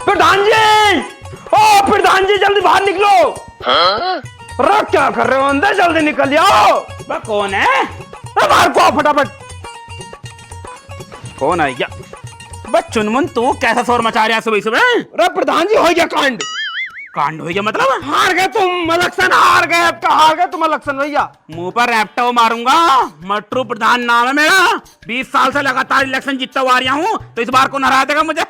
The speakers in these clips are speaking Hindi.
प्रधान जी, ओ प्रधान जी जल्दी बाहर निकलो। अरे क्या कर रहे हो, अंदर जल्दी निकल जाओ। वह कौन है? बाहर को आओ फटाफट। कौन है क्या? बस चुनमुन तू कैसा शोर मचा रहा है सुबह सुबह? अरे प्रधान जी हो गया कांड। कांड हो गया मतलब? हार गए तुम इलेक्शन, हार गए। अब का हार गए तुम इलेक्शन भैया। मुंह पर रैप्टो मारूंगा। मटरू प्रधान नाम है मेरा। 20 साल से लगातार इलेक्शन जीतता हुआ आ रहा हूँ, तो इस बार कौन हरा देगा मुझे?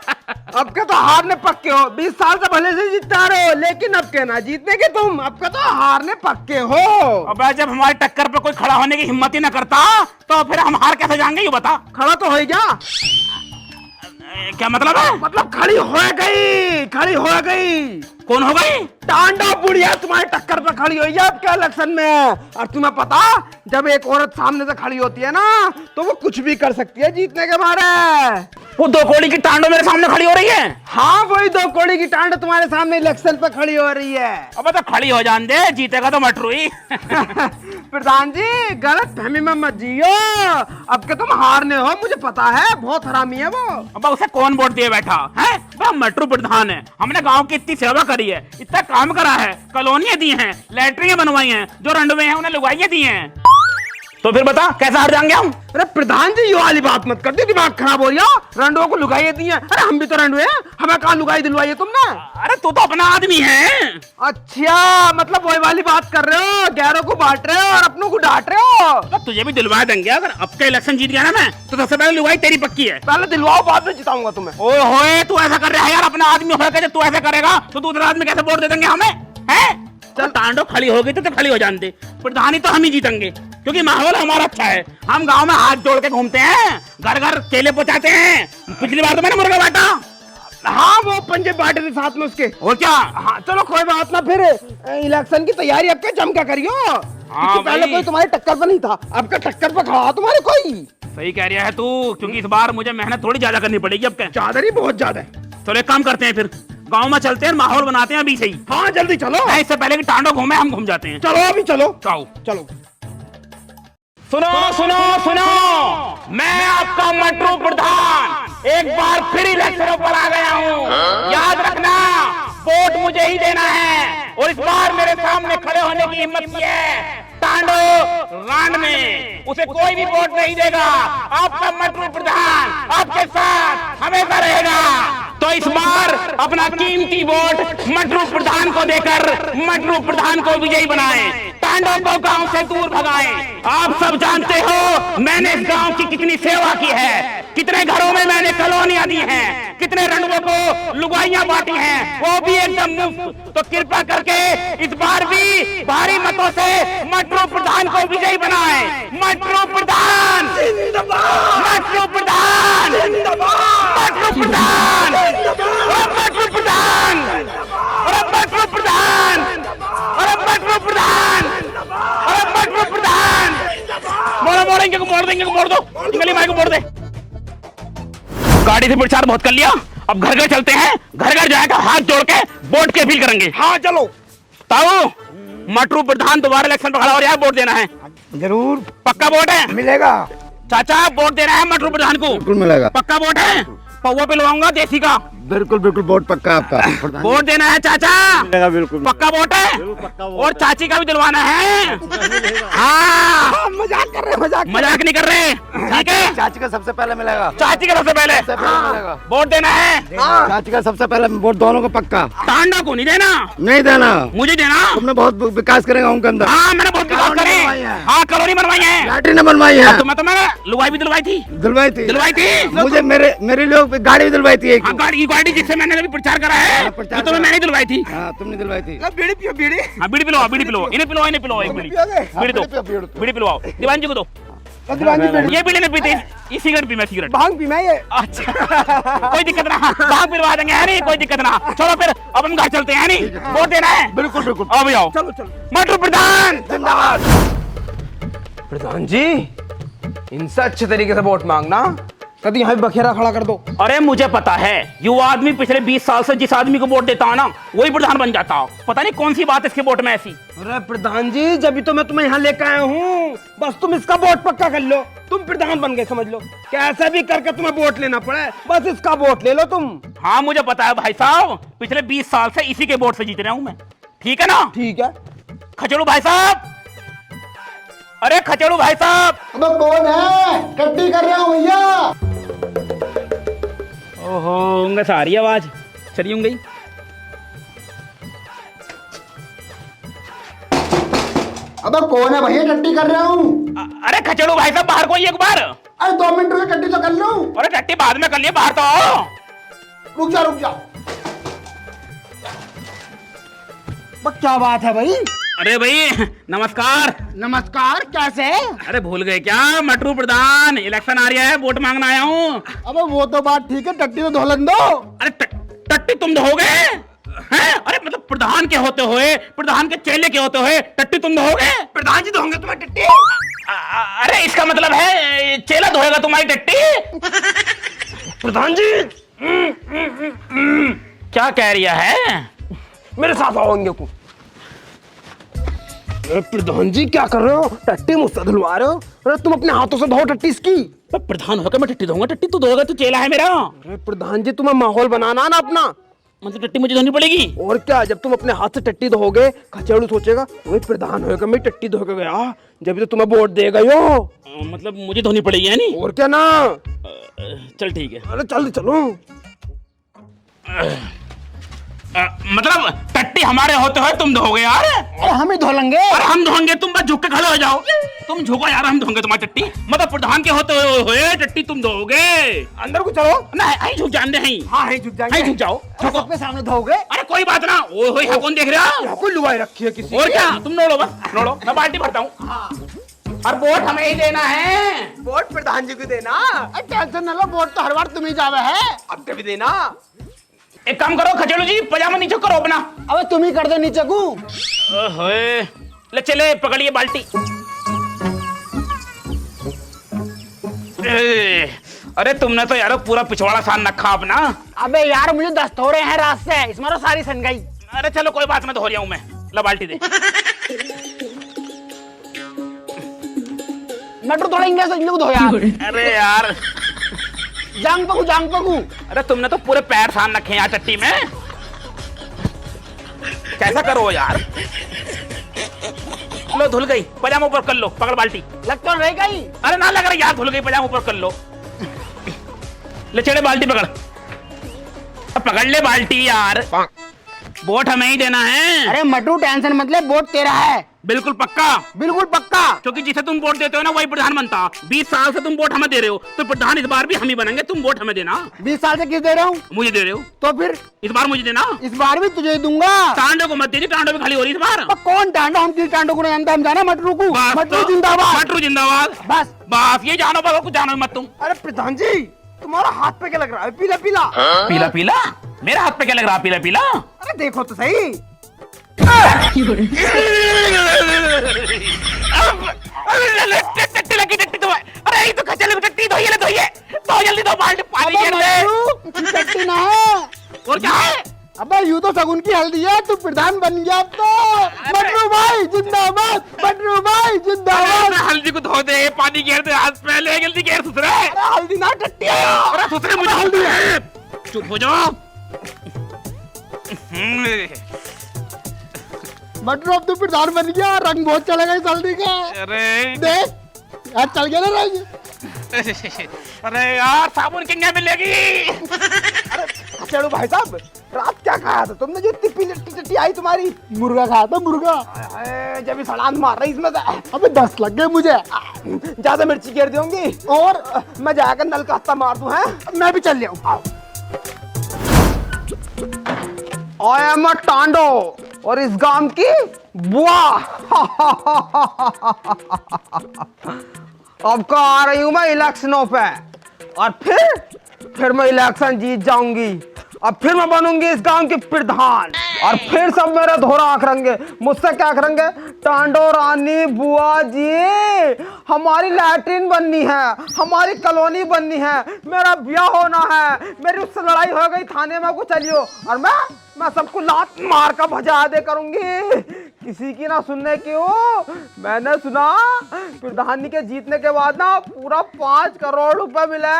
अब के तो हारने पक्के हो। 20 साल से भले से जीतता रहे हो, लेकिन अब के ना जीतने के तुम। अब के तो हारने पक्के हो। अबे जब हमारी टक्कर पे कोई खड़ा होने की हिम्मत ही ना करता, तो फिर हम हार कैसे जाएंगे ये बता। खड़ा तो हो गया। क्या मतलब है? मतलब खड़ी हो गई, खड़ी हो गई। कौन हो गई? टांडा बुढ़िया तुम्हारे टक्कर पर खड़ी हुई है अब के इलेक्शन में। और तुम्हें पता, जब एक औरत सामने से खड़ी होती है ना, तो वो कुछ भी कर सकती है जीतने के मारे। वो 2 कौड़ी की टांडो मेरे सामने खड़ी हो रही है। हाँ, वही 2 कौड़ी की टांड तुम्हारे सामने इलेक्शन पे खड़ी हो रही है। अब तो खड़ी हो जान दे, जीतेगा तो मटरू ही। प्रधान जी गलत फहमी में मत जियो। अब के तुम हारने हो, मुझे पता है। बहुत हरामी है वो। अब उसे कौन वोट दिए बैठा है? वह मटरू प्रधान है। हमने गांव की इतनी सेवा करी है, इतना काम करा है, कॉलोनियां दी हैं, लैट्रिन बनवाई हैं, जो रंडवे हैं उन्हें लुगाइयां दी हैं। तो फिर बता कैसा हार जाएंगे हम? अरे प्रधान जी ये वाली बात मत कर दे, दिमाग खराब हो रहा। रंडुओं को लुगाई दी है। अरे हम भी तो रंडुए हैं, हमें कहाँ लुगाई दिलवाई है तुमने? अरे तू तो अपना आदमी है। अच्छा, मतलब वही वाली बात कर रहे हो। गैरों को बांट रहे हो और अपनों को डांट रहे हो। तो तुझे भी दिलवा देंगे। अगर अब का इलेक्शन जीत गया ना मैं, तो सबसे पहले लुगाई तेरी पक्की है। पहले दिलवाओ, बाद में जिताऊंगा तुम्हें। ओए होए, तू ऐसा कर रहा है यार। अपना आदमी होकर जब तू ऐसा करेगा, तो दूसरा आदमी कैसे वोट दे देंगे हमें? हैं? चल टांडो खड़ी हो गई तो खड़ी हो जान दे। प्रधानी तो हम ही जीतेंगे, क्योंकि माहौल हमारा अच्छा है। हम गांव में हाथ जोड़ के घूमते हैं, घर घर केले पहुंचाते हैं। पिछली बार तो मैंने मुर्गा बांटा। हाँ, वो पंजे बांटे थे साथ में उसके। और क्या? हाँ चलो कोई बात ना। फिर इलेक्शन की तैयारी अब के जम क्या करियो। हाँ पहले कोई तुम्हारी टक्कर पर नहीं था, अब का टक्कर पर खड़ा तुम्हारे कोई। सही कह रहा है तू, क्योंकि इस बार मुझे मेहनत थोड़ी ज्यादा करनी पड़ेगी। अब क्या चादर ही बहुत ज्यादा है। चलो एक काम करते हैं, फिर गांव में चलते हैं, माहौल बनाते हैं अभी से ही। हाँ जल्दी चलो। इससे पहले कि टांडो घूमे, हम घूम जाते हैं। चलो अभी चलो। आओ चलो। सुनो सुनो सुनो, मैं आपका मटरू प्रधान एक बार फिर इलेक्शनों पर आ गया हूँ। याद रखना, वोट मुझे ही देना है। और इस बार मेरे सामने खड़े होने की हिम्मत की है टांडो रान में, उसे कोई भी वोट नहीं देगा। आपका मटरू प्रधान आपके साथ हमेशा रहेगा। तो इस बार अपना कीमती वोट मटरू प्रधान को देकर मटरू प्रधान को विजयी बनाएं, टांडो को गांव से दूर भगाएं। आप सब जानते हो मैंने इस गांव की कितनी सेवा की है, कितने घरों में मैंने कॉलोनियां दी हैं, कितने रंडुओं को लुगाइयां बांटी हैं, वो भी एकदम मुफ्त। तो कृपा करके इस बार भी भारी मतों से मटरू प्रधान को विजयी बनाएं। मटरू प्रधान जिंदाबाद, मटरू प्रधान जिंदाबाद, मटरू प्रधान, मटरू प्रधान, मटरू प्रधान, मटरू प्रधान, मटरू प्रधान। मोड़ेंगे, मोड़ देंगे, मोड़ दो, गली माई को मोड़ दे। गाड़ी से प्रचार बहुत कर लिया, अब घर घर चलते हैं। घर घर जाकर हाथ जोड़ के वोट की अपील करेंगे। हाँ चलो। ताऊ, मटरू प्रधान दोबारा इलेक्शन पर खड़ा हो रहा है, वोट देना है। जरूर पक्का वोट है? मिलेगा। चाचा वोट देना है मटरू प्रधान को। बिल्कुल मिलेगा। पक्का वोट है? पौवा पिलवाऊंगा देसी का। बिल्कुल बिल्कुल वोट पक्का आपका। वोट देना है चाचा? मिलेगा बिल्कुल। पक्का वोट है? और चाची का भी दिलवाना है। हाँ, मजाक कर रहे, मजाक नहीं कर रहे, ठीक है? चाची का सबसे पहले मिलेगा। चाची का सबसे पहले मिलेगा। वोट देना है। चाची का सबसे पहले वोट दोनों को पक्का। टांडा को नहीं देना? नहीं देना। मुझे देना। तुमने बहुत विकास करेगा उनके अंदर। हाँ मैंने बहुत विकास करे। हाँ कॉलोनी बनवाई है, लैट्रिन बनवाई है। तो मैंने लुगाई भी दिलवाई थी। दिलवाई थी। मुझे मेरे लोग गाड़ी भी दिलवाई थी। हाँ, गाड़ी जिससे मैंने अभी प्रचार करा है, तो मैंने दिलवाई थी। हाँ तुमने दिलवाई थी। बीड़ी पियो, बीड़ी। हाँ बीड़ी पिलवाओ, इन्हें पिलवाओ एक बीड़ी। बीड़ी दो, बीड़ी पिलवाओ। दीवान जी को दो। ये बीड़ी नहीं पीते, ये सिगरेट पी, मैं सिगरेट। भांग पी मैं ये। अच्छा कोई दिक्कत ना, भांग पिलवा देंगे, है नहीं कोई दिक्कत ना। चलो फिर अब हम घर चलते हैं, नहीं वोट देना है। बिल्कुल बिल्कुल। अब आओ, चलो चलो। मटरू प्रधान जिंदाबाद। प्रधान जी, इनसे अच्छे तरीके से वोट मांगना, कभी यहाँ बखेरा खड़ा कर दो। अरे मुझे पता है, युवा आदमी पिछले 20 साल से जिस आदमी को वोट देता हो ना, वही प्रधान बन जाता हो। पता नहीं कौन सी बात है इसके वोट में ऐसी। अरे प्रधान जी, जब भी तो मैं तुम्हें यहाँ लेकर आया हूँ, बस तुम इसका वोट पक्का कर लो, तुम प्रधान बन गए समझ लो। कैसे भी करके तुम्हें वोट लेना पड़े, बस इसका वोट ले लो तुम। हाँ मुझे पता है भाई साहब, पिछले 20 साल से इसी के वोट से जीत रहा हूँ मैं। ठीक है ना? ठीक है। खचड़ू भाई साहब, अरे खचड़ू भाई साहब। अबे कौन है? टट्टी कर रहा हूँ भैया। ओहो, उंगे सारी आवाज चली गई। अबे कौन है भैया? टट्टी कर रहा हूँ। अरे खचड़ू भाई साहब, बाहर कोई एक बार। अरे 2 मिनट में टट्टी तो कर लूँ। अरे टट्टी बाद में कर लिए, बाहर तो आओ। रुक जा रुक जा। क्या बात है भाई? अरे भाई नमस्कार। नमस्कार, कैसे? अरे भूल गए क्या? मटरू प्रधान, इलेक्शन आ रहा है, वोट मांगना आया हूँ। अबे वो तो बात ठीक है, टट्टी तो धोलन दो। अरे टट्टी तुम धोगे हैं? अरे मतलब प्रधान के होते हुए, प्रधान के चेले के होते हुए टट्टी तुम धोगे? प्रधान जी धोंगे तुम्हें टट्टी? अरे इसका मतलब है चेला धोएगा तुम्हारी टट्टी? प्रधान जी क्या कह रहा है? मेरे साथ आओगे को। प्रधान जी क्या कर रहे हो? टट्टी मुझसे धुलवा रहे हो? अरे तुम अपने हाथों से धो टट्टी इसकी। प्रधान होकर मैं टट्टी धोऊंगा? टट्टी तू धोएगा, तू चेला है मेरा। अरे प्रधान जी, तुम्हें माहौल बनाना ना अपना। मतलब टट्टी मुझे धोनी पड़ेगी? और क्या, जब तुम अपने हाथ से टट्टी धोगे, खचेड़ू सोचेगा वही प्रधान होगा, मैं टट्टी धो के गया, जब तो तुम्हें वोट देगा यो। मतलब मुझे धोनी पड़ेगी है नहीं? और क्या ना। चल ठीक है। अरे चल चलो। मतलब टट्टी हमारे होते हुए तुम धोगे यार? अरे हम ही धो लेंगे। और हम धोंगे, तुम बस झुक के खड़े हो जाओ। तुम झुको यार, हम धोंगे तुम्हारी टट्टी। मतलब प्रधान के होते हुए टट्टी तुम धोगे? अंदर को चलो। नहीं झुक जाने हैं। हाँ झुक जाएंगे। झुक जाओ, झुको। अपने सामने धोगे। अरे कोई बात ना। ओ हो, यहाँ कौन देख रहा है? यहाँ कोई लुगाई रखी है किसी? और क्या, तुम नोड़ो बस, नोड़ो, मैं बाल्टी भरता हूँ। और वोट हमें ही देना है। वोट प्रधान जी को देना। टेंशन न लो, वोट तो हर बार तुम ही जावे है। अब कभी देना। एक काम करो खचेड़ू जी, पजामा नीचे करो अपना। अबे तुम ही कर दो नीचे को। ओए, ले चले, पकड़िए बाल्टी। अरे तुमने तो यार पूरा पिछवाड़ा सान रखा अपना। अबे यार मुझे दस्त हो रहे हैं रात से, इसमें तो सारी सन गई। अरे चलो कोई बात, मैं धो रहा हूँ मैं। ला बाल्टी दे। मटर थोड़ा इंग्लिश समझ धो यार। अरे यार जांग पकू। अरे तुमने तो पूरे पैर सान रखे हैं यार टट्टी में। कैसा करो यार? लो धुल गई, पजामा ऊपर कर लो, पकड़ बाल्टी। लग तो रह गई। अरे ना लग रहा यार, धुल गई, पजामा ऊपर कर लो। ले चले बाल्टी पकड़। अब पकड़ ले बाल्टी यार, वोट हमें ही देना है। अरे मटू टेंशन मतलब वोट तेरा है। बिल्कुल पक्का? बिल्कुल पक्का। क्योंकि जिसे तुम वोट देते हो ना, वही प्रधान बनता। 20 साल से तुम वोट हमें दे रहे हो, तो प्रधान इस बार भी हम ही बनेंगे। तुम वोट हमें देना। 20 साल से किस दे रहा हूँ? मुझे दे रहे हो तो फिर इस बार मुझे देना। इस बार भी तुझे ही दूंगा। टांडो को मत दीजिए, टांडो भी खाली हो रही इस बार। अब कौन टांडो? हम किस टांडो को नहीं जानते, हम जाना मटरू को। बस मटरू तो, जिंदाबाद। मटरू जिंदाबाद। बस बस ये जानो, बस कुछ जानो मत तुम। अरे प्रधान जी, तुम्हारा हाथ पे क्या लग रहा है? पीला पीला। पीला पीला? मेरा हाथ पे क्या लग रहा है पीला पीला? अरे देखो तो सही। टट्टी लगी, टट्टी तो है। अरे ये तो खच्चर लगी, टट्टी धोइए, ले धोइए, धो जल्दी, धो बाल्टी पानी अबे गिर दे। मटरू, टट्टी ना है। और क्या है? अबे यूं तो सगुन की हल्दी है, तू प्रधान बन गया अब तो। मटरू भाई जिंदाबाद, मटरू भाई जिंदाबाद। अरे हल्दी को धो दे, पानी गिर दे हाथ पे, ले जल्दी गिर सुसरे। अरे हल्दी ना टट्टी है। अरे सुसरे मुझे हल्दी है। चुप हो जाओ। मटरू अब तू प्रधान बन गया, रंग बहुत चलेगा इस हल्दी का। अरे देख यार चल गया ना रंग। अरे यार साबुन किंगे मिलेगी। अरे चलो भाई साहब, रात क्या खाया था तुमने जो इतनी पीली टट्टी आई तुम्हारी? मुर्गा खाया था मुर्गा। जब सड़ान मार रही इसमें से। अबे 10 लग गए मुझे। ज्यादा मिर्ची गिर दूंगी और मैं जाकर नल का हत्ता मार दूं। है मैं भी चल लिया। आई एम अ टांडो और इस गांव की बुआ। अब का आ रही हूं मैं इलेक्शनों पे, और फिर मैं इलेक्शन जीत जाऊंगी, और फिर मैं बनूंगी इस गांव की प्रधान। और फिर सब मेरे धोरा आंख रंगे। मुझसे क्या करेंगे? टांडो रानी बुआ जी, हमारी लैट्रिन बननी है, हमारी कॉलोनी बननी है, मेरा ब्याह होना है, मेरी उससे लड़ाई हो गई थाने में को चलियो, और मैं सबको लात मार कर भजा दे करूंगी। किसी की ना सुनने की हो। मैंने सुना प्रधानी के जीतने के बाद ना पूरा 5 करोड़ रुपए मिले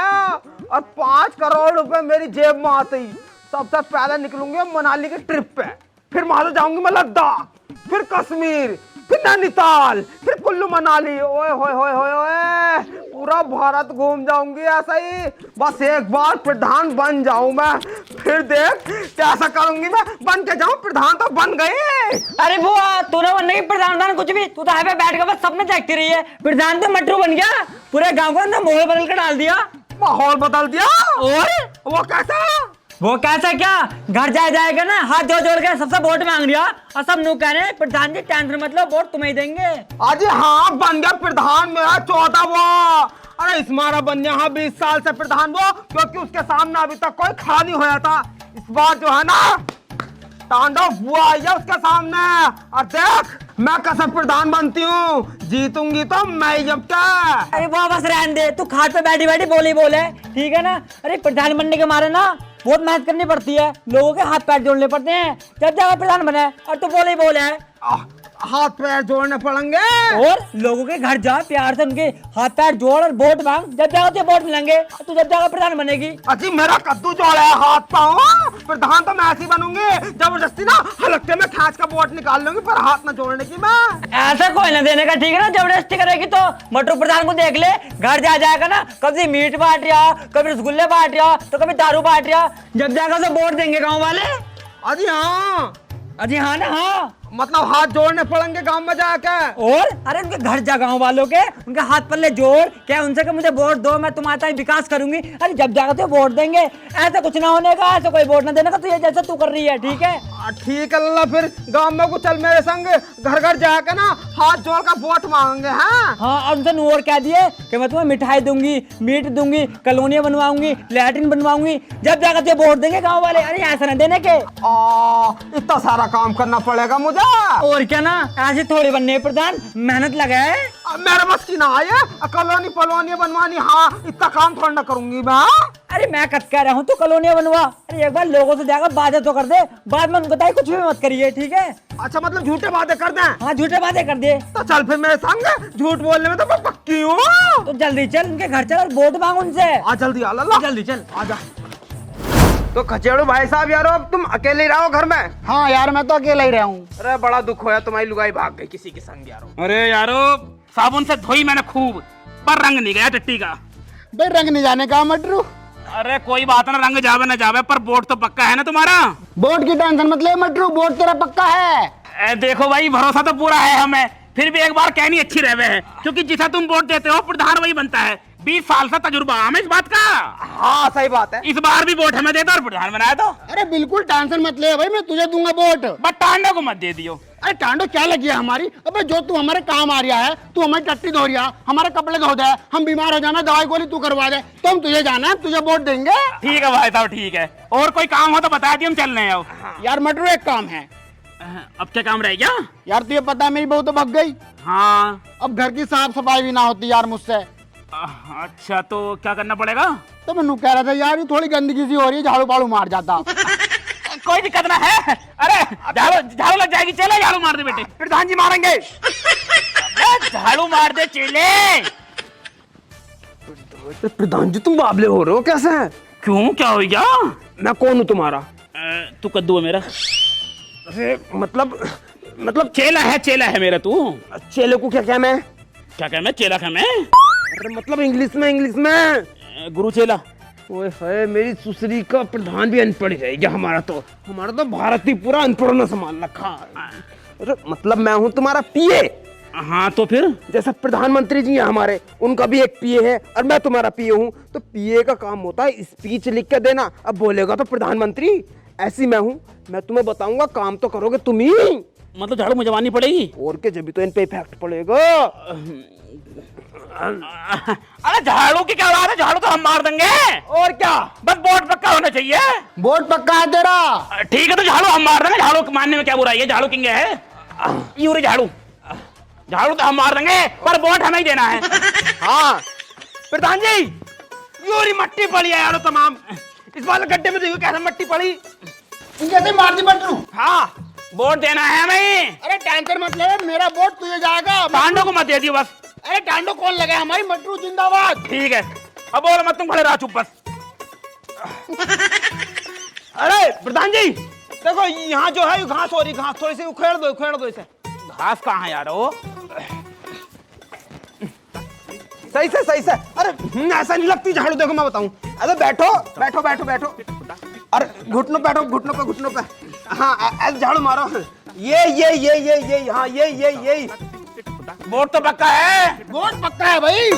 और 5 करोड़ रुपए मेरी जेब में आते ही सबसे पहले निकलूंगी मनाली के ट्रिप पे, फिर वहां से जाऊंगी मैं लद्दाख, फिर कश्मीर, फिर नैनीताल, फिर कुल्लू मनाली। ओए होए होए होए होए, पूरा भारत घूम जाऊंगी ऐसा ही। बस एक बार प्रधान बन जाऊं मैं, फिर देख कैसा करूंगी मैं। बन के जाऊं प्रधान तो बन गई। अरे बुआ तू ना बनने की प्रधान कुछ भी, तू तो है पे बैठ कर बस सपने देखती रही है। प्रधान तो मटरू बन गया, पूरे गांव को अंदर माहौल बदल कर डाल दिया। माहौल बदल दिया? और वो कैसा? वो कैसा क्या, घर जाएगा ना हाथ जोड़ के सबसे वोट मांग लिया और सब नु कह रहे हैं प्रधान जी टेंशन मतलब वोट तुम्हें ही देंगे। अजी हाँ बन गया प्रधान मेरा 14 वो। अरे इसमारा बन गया हाँ 20 साल से प्रधान वो, क्योंकि उसके सामने अभी तक कोई खड़ा नहीं होया था। इस बार जो है ना तांडव बुआ आई है उसके सामने, और देख मैं कैसे प्रधान बनती हूँ, जीतूंगी तो मैं जब क्या। अरे बुआ बस रहने दे, तू खाट पे बैठी बोले ठीक है ना। अरे प्रधान बनने के मारे ना बहुत मेहनत करनी पड़ती है, लोगों के हाथ पैर जोड़ने पड़ते हैं जब जाकर प्रधान बने, और तू बोले है। हाथ पैर जोड़ने पड़ेंगे और लोगों के घर जा प्यार से उनके हाथ पैर जोड़ और वोट मांग, जब जाकर तुझे वोट मिलेंगे तू जब जाकर प्रधान बनेगी। अजी मेरा कद्दू जोड़ा है हाथ पाँव, प्रधान तो मैं ऐसी बनूंगी जबरदस्ती ना हलकते में खींच का वोट निकाल लूंगी, पर हाथ ना जोड़ने की मैं। ऐसा कोई ना देने का ठीक है ना, जबरदस्ती करेगी तो मटरू प्रधान को देख ले, घर जाएगा ना कभी मीट बांट रहा, कभी रसगुल्ले बांट रहा, तो कभी दारू बांट रहा, जब जाकर वोट देंगे गाँव वाले। अजी हाँ, अजी हाँ ना हाँ, मतलब हाथ जोड़ने पड़ेंगे गांव में जाकर। और अरे उनके घर जा गाँव वालों के, उनके हाथ पल्ले जोड़ क्या उनसे कि मुझे वोट दो, मैं तुम्हारा विकास करूंगी। अरे जब जाकर तो वोट देंगे, ऐसा कुछ ना होने का, ऐसा कोई वोट ना देने का, तो ये जैसा तू कर रही है ठीक है। ठीक है लल्ला, फिर गांव में को चल मेरे संग, घर घर जाकर ना हाथ जोड़ कर वोट मांगेंगे। हाँ और उनसे और कह दिए कि मैं तुम्हें मिठाई दूंगी, मीट दूंगी, कॉलोनियां बनवाऊंगी, लैट्रिन बनवाऊंगी, जब जाकर तो वोट देंगे गाँव वाले। अरे ऐसा ना देने के, इतना सारा काम करना पड़ेगा मुझे। और क्या ना, ऐसे थोड़ी बनने प्रधान, मेहनत लगा है। मेरे बस की ना आए कॉलोनी पलोनी बनवानी, हाँ इतना काम थोड़ा ना करूंगी मैं। अरे मैं कट कह रहा हूँ तो कॉलोनियां बनवा। अरे एक बार लोगों से जाकर बातें तो कर दे, बाद में उनको बताइए कुछ भी मत करिए ठीक है। अच्छा मतलब झूठे बातें कर दें? हाँ झूठे बातें कर दे। तो चल फिर मेरे संग, झूठ बोलने में तो मैं पक्की हूँ। तो जल्दी चल उनके घर चल और वोट मांग उनसे। आ जल्दी आ लल्ला, जल्दी चल आजा। तो खचेड़ू भाई साहब यारो, अब तुम अकेले ही रहो घर में? हाँ यार मैं तो अकेला ही रहा हूँ। अरे बड़ा दुख होया, तुम्हारी लुगाई भाग गई किसी के संग यारो। अरे यारो साबुन से धोई मैंने खूब, पर रंग नहीं गया टट्टी का। भाई रंग नहीं जाने का मटरू। अरे कोई बात ना, रंग जावे ना जावे, पर वोट तो पक्का है ना तुम्हारा। वोट की टेंशन मत ले मटरू, वोट तेरा पक्का है। देखो भाई भरोसा तो पूरा है हमें, फिर भी एक बार कहनी अच्छी रहे है, क्योंकि जिसे तुम वोट देते हो प्रधान वही बनता है। 20 साल से तजुर्बा हमें इस बात का। हाँ सही बात है। इस बार भी वोट हमें देता और प्रधान बनाया तो। अरे बिल्कुल टेंशन मत ले भाई, मैं तुझे दूंगा वोट। बट टांडो को मत दे दियो। अरे टांडो क्या लगी है हमारी? अबे जो तू हमारे काम आ रहा है, तू हमारी टट्टी धो रहा, हमारे कपड़े धो दे, हम बीमार हो जाना दवाई गोली तू करवा दे, तो हम तुझे जाना है, तुझे वोट देंगे। ठीक है भाई साहब ठीक है, और कोई काम हो तो बता दिए, हम चल रहे हैं। यार मटरू एक काम है। अब क्या काम रह गया? यार तुझे पता है मेरी बहू तो भग गई, हाँ अब घर की साफ सफाई भी ना होती यार मुझसे। अच्छा तो क्या करना पड़ेगा? तो मैं कह रहा था यार ये थोड़ी गंदगी सी हो रही है, झाड़ू पाड़ू मार जाता। कोई दिक्कत ना है। अरे झाड़ू लग जाएगी, चले झाड़ू मार दे बेटे। प्रधान जी मारेंगे। झाड़ू मार दे चेले। प्रधान जी तुम बाबले हो रहे हो कैसे? क्यों क्या हो गया? मैं कौन हूँ तुम्हारा? तू कद्दू है मेरा। अरे मतलब चेला है मेरा तू। चेले को क्या क्या मैं? क्या क्या मैं चेला क्या मैं? अरे मतलब इंग्लिश में गुरु चेला। ओए है मेरी सुसरी का प्रधान भी अनपढ़ रहेगा। हमारा तो भारत ही पूरा अनपढ़ में संभाल रखा। अरे मतलब मैं हूँ तुम्हारा पीए। हाँ तो फिर जैसा प्रधानमंत्री जी हैं हमारे, उनका भी एक पीए है और मैं तुम्हारा पीए हूँ। तो पीए का काम होता है स्पीच लिख के देना, अब बोलेगा तो प्रधानमंत्री। ऐसी मैं हूँ, मैं तुम्हें बताऊंगा, काम तो करोगे तुम ही। मतलब झाड़ू मुझे मारनी पड़ेगी? और के जब भी तो इन पे इफेक्ट पड़ेगा। अरे झाड़ू की क्या बात है, झाड़ू तो हम मार देंगे। और क्या, बस बोर्ड पक्का होना चाहिए। बोर्ड पक्का है तेरा? ठीक है तो झाड़ू हम मार देंगे, झाड़ू मारने में क्या बुराई है, झाड़ू किंग है। यूरी झाड़ू, झाड़ू तो हम मार देंगे पर वोट हमें ही देना है। हाँ प्रधान जी, यूरी मट्टी पड़ी है यार तमाम, इस बार गड्ढे में देखो कैसे मट्टी पड़ी। जैसे मार दी बटरू। हाँ वोट देना है हमें। अरे टेंशन मत ले, मेरा वोट तुझे जाएगा। पांडव को मत दे दियो बस। अरे टांडो कौन लगे, हमारी मटरू जिंदाबाद। ठीक है, अब बोलो मत, तुम खड़े रहो चुप बस। अरे प्रधान जी देखो यहाँ जो है घास हो रही, घास थोड़ी सी उखेड़ दो इसे। घास कहाँ है यार वो? सही से। अरे ऐसा नहीं लगती झाड़ू, देखो मैं बताऊं। अरे बैठो। अरे घुटनों पे। हाँ ऐसे झाड़ू मारो। ये हाँ ये। वोट तो पक्का है। वोट पक्का है भाई।